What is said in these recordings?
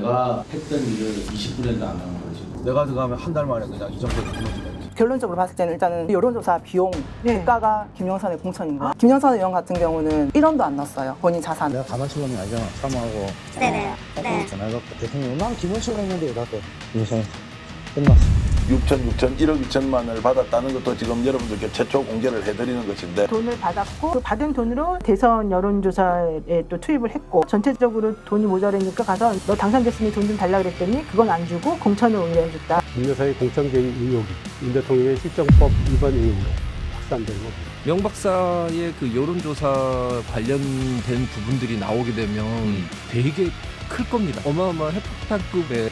내가 했던 일을 20분에도 안 하는 거지. 내가 들어가면 한 달 만에 그냥 이전까지 무너지겠지. 결론적으로 봤을 때는 일단은 여론조사 비용 대가가 김영선의 공천인 거야. 김영선 의원 같은 경우는 1원도 안 넣었어요. 본인 자산. 내가 가만 치는 게 아니잖아. 사무하고 네네. 네. 전화해갖고 대통령 난 기본식으로 했는데 나도 인생 끝났어. 1억 2천만을 받았다는 것도 지금 여러분들께 최초 공개를 해드리는 것인데 돈을 받았고 그 받은 돈으로 대선 여론조사에 또 투입을 했고 전체적으로 돈이 모자라니까 가서 너 당선됐으니 돈 좀 달라 그랬더니 그건 안 주고 공천을 오히려 해줬다. 김 여사의 공천 개입 의혹이 윤 대통령의 실정법 위반 의혹으로 확산되는 겁니다. 명 박사의 그 여론조사 관련된 부분들이 나오게 되면 되게 클 겁니다. 어마어마한 핵폭탄급의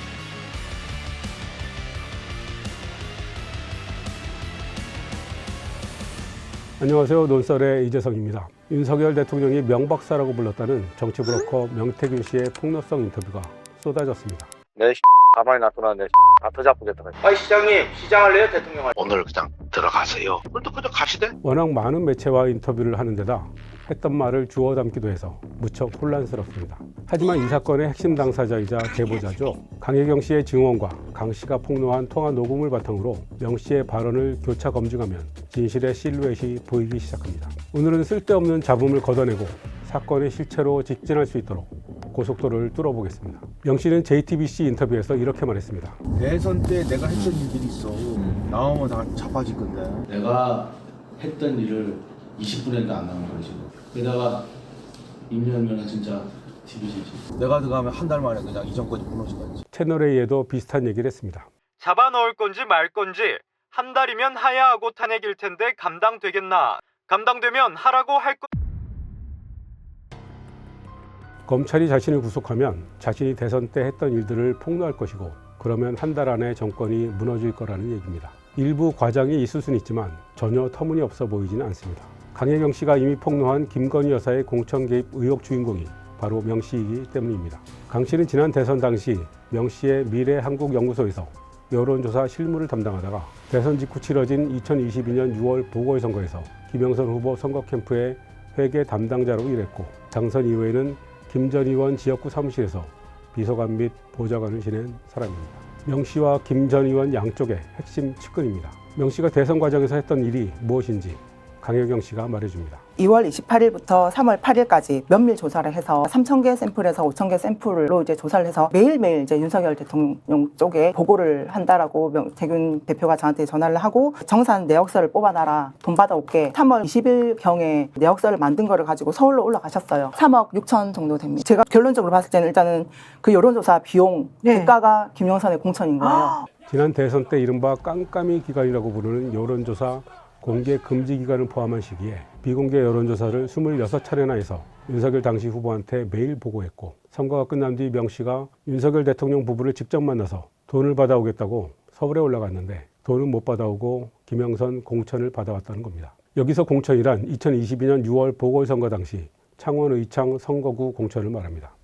안녕하세요. 논설의 이재성입니다. 윤석열 대통령이 명박사라고 불렀다는 정치 브로커 명태균 씨의 폭로성 인터뷰가 쏟아졌습니다. 내 가만히 놔두나 다 터잡겠다. 아이 시장님, 시장할래요 대통령? 오늘 그냥 들어가세요. 그래도 그저 가시대. 워낙 많은 매체와 인터뷰를 하는 데다 했던 말을 주워 담기도 해서 무척 혼란스럽습니다. 하지만 이 사건의 핵심 당사자이자 제보자죠. 강혜경 씨의 증언과 강 씨가 폭로한 통화 녹음을 바탕으로 명 씨의 발언을 교차 검증하면 진실의 실루엣이 보이기 시작합니다. 오늘은 쓸데없는 잡음을 걷어내고 사건의 실체로 직진할 수 있도록 고속도로를 뚫어보겠습니다. 명 씨는 JTBC 인터뷰에서 이렇게 말했습니다. 대선 때 내가 했던 일들이 있어. 나오면 다 자빠질 건데. 내가 했던 일을 20분에도 안 하는 거지. 게다가 임명면은 진짜 TV시지. 내가 들어가면 한 달 만에 그냥 이전까지 무너지겠지. 채널A에도 비슷한 얘기를 했습니다. 잡아 넣을 건지 말 건지 한 달이면 하야하고 탄핵일 텐데 감당되겠나? 감당되면 하라고 할 거. 검찰이 자신을 구속하면 자신이 대선 때 했던 일들을 폭로할 것이고 그러면 한 달 안에 정권이 무너질 거라는 얘기입니다. 일부 과장이 있을 수는 있지만 전혀 터무니없어 보이지는 않습니다. 강혜경 씨가 이미 폭로한 김건희 여사의 공천 개입 의혹 주인공이 바로 명 씨이기 때문입니다. 강 씨는 지난 대선 당시 명 씨의 미래한국연구소에서 여론조사 실무를 담당하다가 대선 직후 치러진 2022년 6월 보궐선거에서 김영선 후보 선거 캠프의 회계 담당자로 일했고 당선 이후에는 김 전 의원 지역구 사무실에서 비서관 및 보좌관을 지낸 사람입니다. 명 씨와 김 전 의원 양쪽의 핵심 측근입니다. 명 씨가 대선 과정에서 했던 일이 무엇인지 강혜경 씨가 말해줍니다. 2월 28일부터 3월 8일까지 면밀 조사를 해서 3,000개 샘플에서 5,000개 샘플로 이제 조사를 해서 매일매일 이제 윤석열 대통령 쪽에 보고를 한다라고 명태균 대표가 저한테 전화를 하고 정산 내역서를 뽑아놔라. 돈 받아올게. 3월 20일 경에 내역서를 만든 거를 가지고 서울로 올라가셨어요. 3억 6천 정도 됩니다. 제가 결론적으로 봤을 때는 일단은 그 여론조사 비용 대가가 김영선의 공천인 거예요. 지난 대선 때 이른바 깜깜이 기간이라고 부르는 여론조사 공개 금지 기간을 포함한 시기에 비공개 여론조사를 26차례나 해서 윤석열 당시 후보한테 매일 보고했고 선거가 끝난 뒤 명 씨가 윤석열 대통령 부부를 직접 만나서 돈을 받아오겠다고 서울에 올라갔는데 돈은 못 받아오고 김영선 공천을 받아왔다는 겁니다. 여기서 공천이란 2022년 6월 보궐선거 당시 창원 의창 선거구 공천을 말합니다.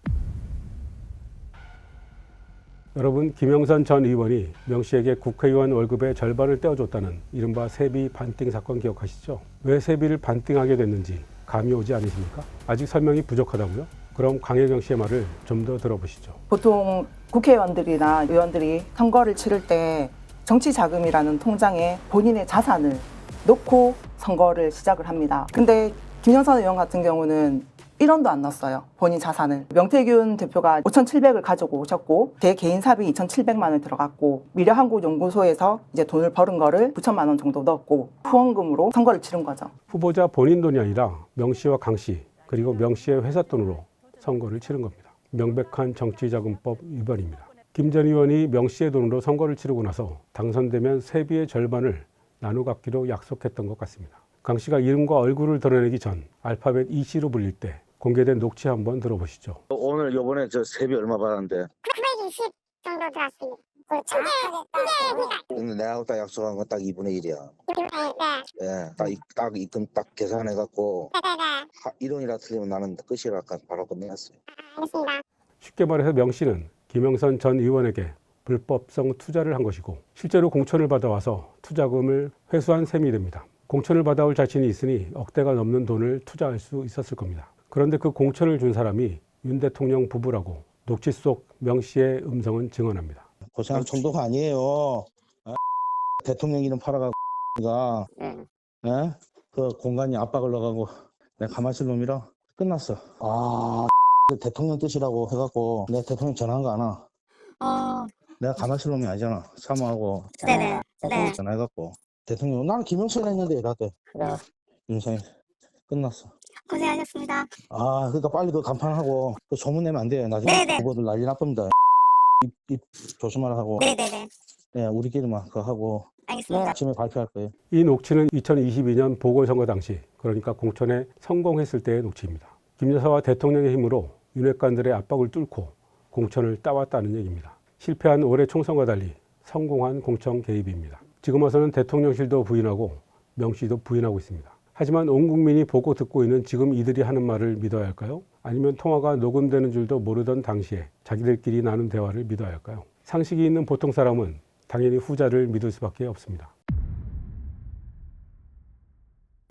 여러분, 김영선 전 의원이 명 씨에게 국회의원 월급의 절반을 떼어줬다는 이른바 세비 반띵 사건 기억하시죠? 왜 세비를 반띵하게 됐는지 감이 오지 않으십니까? 아직 설명이 부족하다고요? 그럼 강혜경 씨의 말을 좀 더 들어보시죠. 보통 국회의원들이나 의원들이 선거를 치를 때 정치자금이라는 통장에 본인의 자산을 놓고 선거를 시작을 합니다. 근데 김영선 의원 같은 경우는 1원도 안 넣었어요. 본인 자산을. 명태균 대표가 5,700을 가지고 오셨고 제 개인 사비 2,700만 원 들어갔고 미래한국연구소에서 이제 돈을 벌은 거를 9천만 원 정도 넣었고 후원금으로 선거를 치른 거죠. 후보자 본인 돈이 아니라 명 씨와 강 씨 그리고 명 씨의 회사 돈으로 선거를 치른 겁니다. 명백한 정치자금법 위반입니다. 김 전 의원이 명 씨의 돈으로 선거를 치르고 나서 당선되면 세비의 절반을 나눠 갖기로 약속했던 것 같습니다. 강 씨가 이름과 얼굴을 드러내기 전 알파벳 EC로 불릴 때 공개된 녹취 한번 들어보시죠. 오늘 요번에 저 세비 얼마 받았는데? 920 정도 들었습니다. 그렇죠. 근데 내가 딱 약속한 건 딱 2분의 1이야. 네. 예, 딱 입금 딱 계산해갖고 네네네. 1원이라 틀리면 나는 끝이라 바로 끝내놨어요. 알겠습니다. 쉽게 말해서 명 씨는 김영선 전 의원에게 불법성 투자를 한 것이고 실제로 공천을 받아와서 투자금을 회수한 셈이 됩니다. 공천을 받아올 자신이 있으니 억대가 넘는 돈을 투자할 수 있었을 겁니다. 그런데 그 공천을 준 사람이 윤 대통령 부부라고 녹취 속 명 씨의 음성은 증언합니다. 고생할 정도가 아니에요. 대통령 이름 팔아가고 그 공간이 압박을 넣어가고 내가 가만히 있을 놈이라 끝났어. 대통령 뜻이라고 해갖고 내가 대통령 전화한 거 아나? 내가 가만히 있을 놈이 아니잖아. 사모하고 네네. 대통령 전화해갖고 대통령 나는 김영수를 했는데 나한테 그래. 윤석열 끝났어. 고생하셨습니다. 그러니까 빨리 그 간판하고 그 소문 내면 안 돼요. 나중에 네네. 후보들 난리 나쁩니다. 입 조심하라 하고. 네네네. 네, 우리끼리만 그거 하고 알겠습니다. 아침에 발표할 거예요. 이 녹취는 2022년 보궐선거 당시, 그러니까 공천에 성공했을 때의 녹취입니다. 김 여사와 대통령의 힘으로 윤핵관들의 압박을 뚫고 공천을 따왔다는 얘기입니다. 실패한 올해 총선과 달리 성공한 공천 개입입니다. 지금 와서는 대통령실도 부인하고 명 씨도 부인하고 있습니다. 하지만 온 국민이 보고 듣고 있는 지금 이들이 하는 말을 믿어야 할까요? 아니면 통화가 녹음되는 줄도 모르던 당시에 자기들끼리 나눈 대화를 믿어야 할까요? 상식이 있는 보통 사람은 당연히 후자를 믿을 수밖에 없습니다.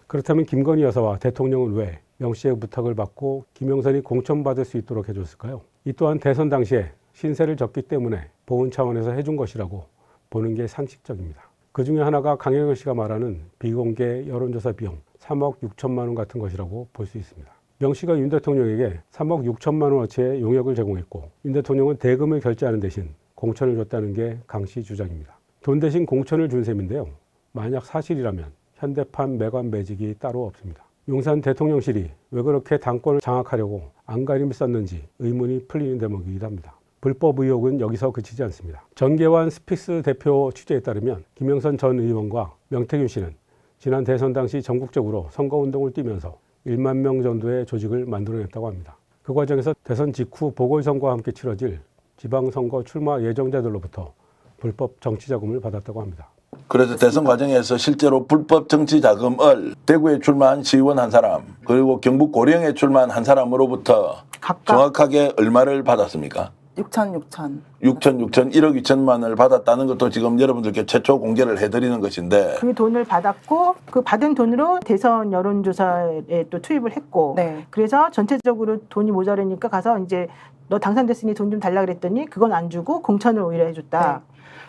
그렇다면 김건희 여사와 대통령은 왜 명 씨의 부탁을 받고 김영선이 공천받을 수 있도록 해줬을까요? 이 또한 대선 당시에 신세를 졌기 때문에 보훈 차원에서 해준 것이라고 보는 게 상식적입니다. 그 중에 하나가 강혜경 씨가 말하는 비공개 여론조사 비용 3억 6천만 원 같은 것이라고 볼 수 있습니다. 명 씨가 윤 대통령에게 3억 6천만 원어치의 용역을 제공했고 윤 대통령은 대금을 결제하는 대신 공천을 줬다는 게 강 씨 주장입니다. 돈 대신 공천을 준 셈인데요. 만약 사실이라면 현대판 매관 매직이 따로 없습니다. 용산 대통령실이 왜 그렇게 당권을 장악하려고 안간힘을 썼는지 의문이 풀리는 대목이기도 합니다. 불법 의혹은 여기서 그치지 않습니다. 전계환 스픽스 대표 취재에 따르면 김영선 전 의원과 명태균 씨는 지난 대선 당시 전국적으로 선거운동을 뛰면서 1만 명 정도의 조직을 만들어냈다고 합니다. 그 과정에서 대선 직후 보궐선거와 함께 치러질 지방선거 출마 예정자들로부터 불법 정치자금을 받았다고 합니다. 그래서 대선 과정에서 실제로 불법 정치 자금을 대구에 출마한 시의원 한 사람 그리고 경북 고령에 출마한 한 사람으로부터 각각 정확하게 얼마를 받았습니까? 6천 1억 2천만 원을 받았다는 것도 지금 여러분들께 최초 공개를 해드리는 것인데 그 돈을 받았고 그 받은 돈으로 대선 여론조사에 또 투입을 했고 네. 그래서 전체적으로 돈이 모자라니까 가서 이제 너 당선됐으니 돈 좀 달라 그랬더니 그건 안 주고 공천을 오히려 해줬다.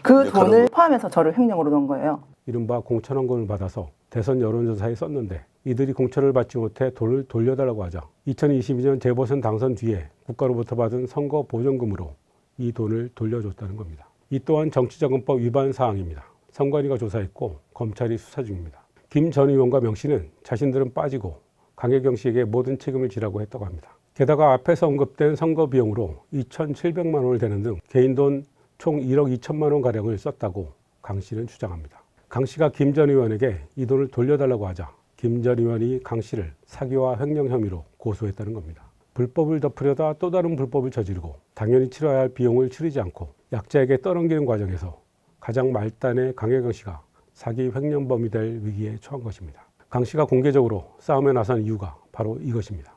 그 네, 그런 돈을 거. 포함해서 저를 횡령으로 넣은 거예요. 이른바 공천원금을 받아서 대선 여론조사에 썼는데 이들이 공천을 받지 못해 돈을 돌려달라고 하자 2022년 재보선 당선 뒤에 국가로부터 받은 선거 보전금으로 이 돈을 돌려줬다는 겁니다. 이 또한 정치자금법 위반 사항입니다. 선관위가 조사했고 검찰이 수사 중입니다. 김 전 의원과 명 씨는 자신들은 빠지고 강혜경 씨에게 모든 책임을 지라고 했다고 합니다. 게다가 앞에서 언급된 선거 비용으로 2,700만 원을 대는 등 개인 돈 총 1억 2천만 원 가량을 썼다고 강 씨는 주장합니다. 강 씨가 김 전 의원에게 이 돈을 돌려달라고 하자 김 전 의원이 강 씨를 사기와 횡령 혐의로 고소했다는 겁니다. 불법을 덮으려다 또 다른 불법을 저지르고 당연히 치러야 할 비용을 치르지 않고 약자에게 떠넘기는 과정에서 가장 말단의 강혜경 씨가 사기 횡령범이 될 위기에 처한 것입니다. 강 씨가 공개적으로 싸움에 나선 이유가 바로 이것입니다.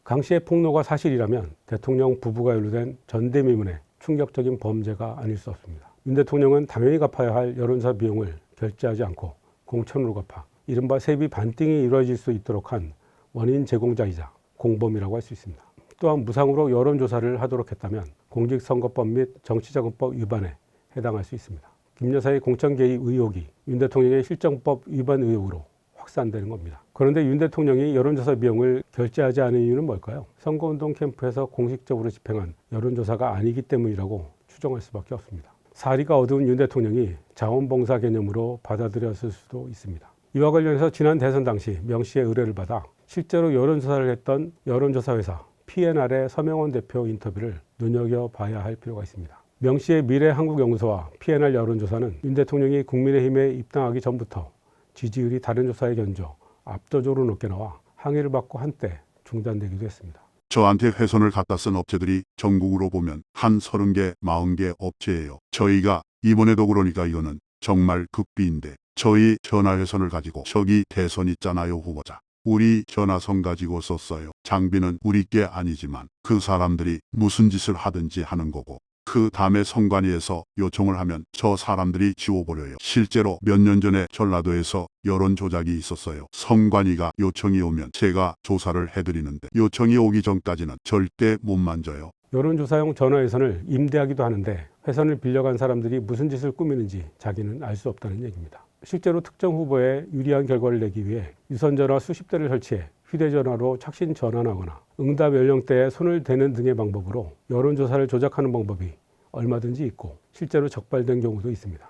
강 씨의 폭로가 사실이라면 대통령 부부가 연루된 전대미문의 충격적인 범죄가 아닐 수 없습니다. 윤 대통령은 당연히 갚아야 할 여론조사 비용을 결제하지 않고 공천으로 갚아 이른바 세비 반띵이 이루어질 수 있도록 한 원인 제공자이자 공범이라고 할 수 있습니다. 또한 무상으로 여론조사를 하도록 했다면 공직선거법 및 정치자금법 위반에 해당할 수 있습니다. 김 여사의 공천 개입 의혹이 윤 대통령의 실정법 위반 의혹으로 확산되는 겁니다. 그런데 윤 대통령이 여론조사 비용을 결제하지 않은 이유는 뭘까요? 선거운동 캠프에서 공식적으로 집행한 여론조사가 아니기 때문이라고 추정할 수밖에 없습니다. 사리가 어두운 윤 대통령이 자원봉사 개념으로 받아들였을 수도 있습니다. 이와 관련해서 지난 대선 당시 명 씨의 의뢰를 받아 실제로 여론조사를 했던 여론조사 회사 P&R의 서명원 대표 인터뷰를 눈여겨봐야 할 필요가 있습니다. 명 씨의 미래한국연구소와 P&R 여론조사는 윤 대통령이 국민의힘에 입당하기 전부터 지지율이 다른 조사에 견져 압도적으로 높게 나와 항의를 받고 한때 중단되기도 했습니다. 저한테 회선을 갖다 쓴 업체들이 전국으로 보면 한 30개, 40개 업체예요. 저희가 이번에도 그러니까 이거는 정말 극비인데 저희 전화회선을 가지고 저기 대선 있잖아요 후보자. 우리 전화선 가지고 썼어요. 장비는 우리 게 아니지만 그 사람들이 무슨 짓을 하든지 하는 거고 그 다음에 선관위에서 요청을 하면 저 사람들이 지워버려요. 실제로 몇 년 전에 전라도에서 여론 조작이 있었어요. 선관위가 요청이 오면 제가 조사를 해드리는데 요청이 오기 전까지는 절대 못 만져요. 여론조사용 전화위선을 임대하기도 하는데 회선을 빌려간 사람들이 무슨 짓을 꾸미는지 자기는 알 수 없다는 얘기입니다. 실제로 특정 후보에 유리한 결과를 내기 위해 유선전화 수십 대를 설치해 휴대전화로 착신 전환하거나 응답 연령대에 손을 대는 등의 방법으로 여론조사를 조작하는 방법이 얼마든지 있고 실제로 적발된 경우도 있습니다.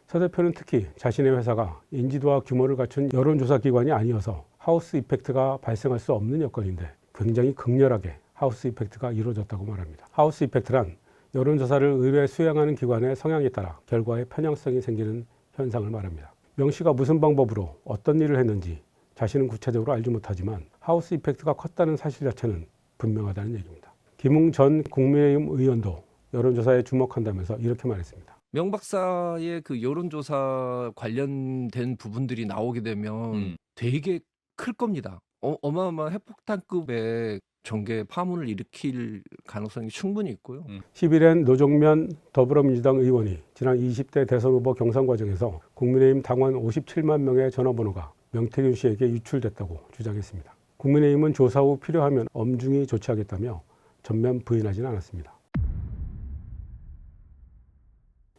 서 대표는 특히 자신의 회사가 인지도와 규모를 갖춘 여론조사 기관이 아니어서 하우스 이펙트가 발생할 수 없는 여건인데 굉장히 극렬하게 하우스 이펙트가 이루어졌다고 말합니다. 하우스 이펙트란 여론조사를 의뢰 수행하는 기관의 성향에 따라 결과에 편향성이 생기는 현상을 말합니다. 명 씨가 무슨 방법으로 어떤 일을 했는지 자신은 구체적으로 알지 못하지만 하우스 이펙트가 컸다는 사실 자체는 분명하다는 얘기입니다. 김웅 전 국민의힘 의원도 여론조사에 주목한다면서 이렇게 말했습니다. 명 박사의 그 여론조사 관련된 부분들이 나오게 되면 되게 클 겁니다. 어마어마한 핵폭탄급의 정계 파문을 일으킬 가능성이 충분히 있고요. 11일 노종면 더불어민주당 의원이 지난 20대 대선 후보 경선 과정에서 국민의힘 당원 57만 명의 전화번호가 명태균 씨에게 유출됐다고 주장했습니다. 국민의힘은 조사 후 필요하면 엄중히 조치하겠다며 전면 부인하지는 않았습니다.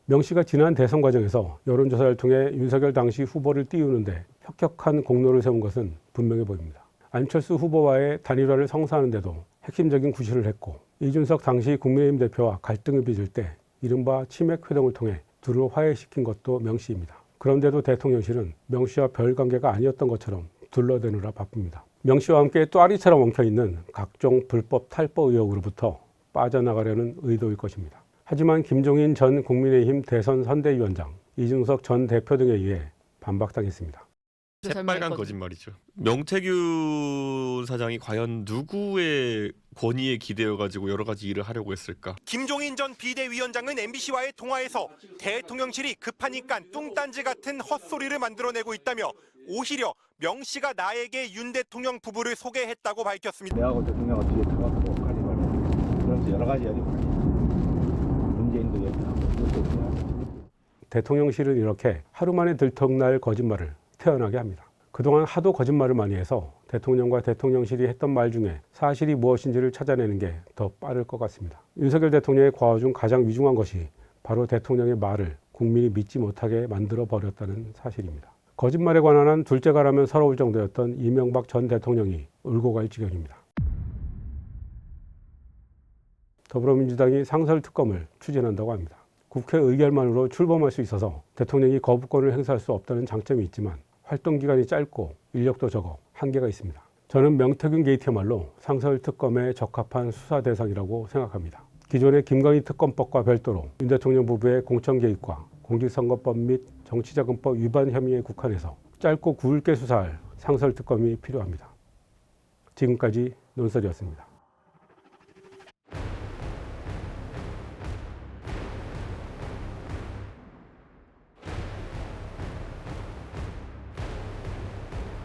명 씨가 지난 대선 과정에서 여론조사를 통해 윤석열 당시 후보를 띄우는데 혁혁한 공로를 세운 것은 분명해 보입니다. 안철수 후보와의 단일화를 성사하는 데도 핵심적인 구실을 했고 이준석 당시 국민의힘 대표와 갈등을 빚을 때 이른바 치맥 회동을 통해 둘을 화해시킨 것도 명 씨입니다. 그런데도 대통령실은 명 씨와 별 관계가 아니었던 것처럼 둘러대느라 바쁩니다. 명 씨와 함께 또아리처럼 엉켜있는 각종 불법 탈법 의혹으로부터 빠져나가려는 의도일 것입니다. 하지만 김종인 전 국민의힘 대선 선대위원장, 이준석 전 대표 등에 의해 반박당했습니다. 새빨간 거짓말이죠. 명태균 사장이 과연 누구의 권위에 기대어가지고 여러 가지 일을 하려고 했을까? 김종인 전 비대위원장은 MBC와의 통화에서 대통령실이 급하니까 뚱딴지 같은 헛소리를 만들어내고 있다며 오히려 명 씨가 나에게 윤 대통령 부부를 소개했다고 밝혔습니다. 내하고 대통령하고 뒤에 타갖고 가지 말고 그러면서 여러 가지 얘기 문재인도 얘기하고 대통령실은 이렇게 하루 만에 들통날 거짓말을 태어나게 합니다. 그동안 하도 거짓말을 많이 해서 대통령과 대통령실이 했던 말 중에 사실이 무엇인지를 찾아내는 게 더 빠를 것 같습니다. 윤석열 대통령의 과오 중 가장 위중한 것이 바로 대통령의 말을 국민이 믿지 못하게 만들어 버렸다는 사실입니다. 거짓말에 관한 한 둘째가라면 서러울 정도였던 이명박 전 대통령이 울고 갈 지경입니다. 더불어민주당이 상설특검을 추진한다고 합니다. 국회 의결만으로 출범할 수 있어서 대통령이 거부권을 행사할 수 없다는 장점이 있지만 활동기간이 짧고 인력도 적어 한계가 있습니다. 저는 명태균 게이트야말로 상설특검에 적합한 수사 대상이라고 생각합니다. 기존의 김건희 특검법과 별도로 윤 대통령 부부의 공천 개입과 공직선거법 및 정치자금법 위반 혐의에 국한해서 짧고 굵게 수사할 상설특검이 필요합니다. 지금까지 논설이었습니다.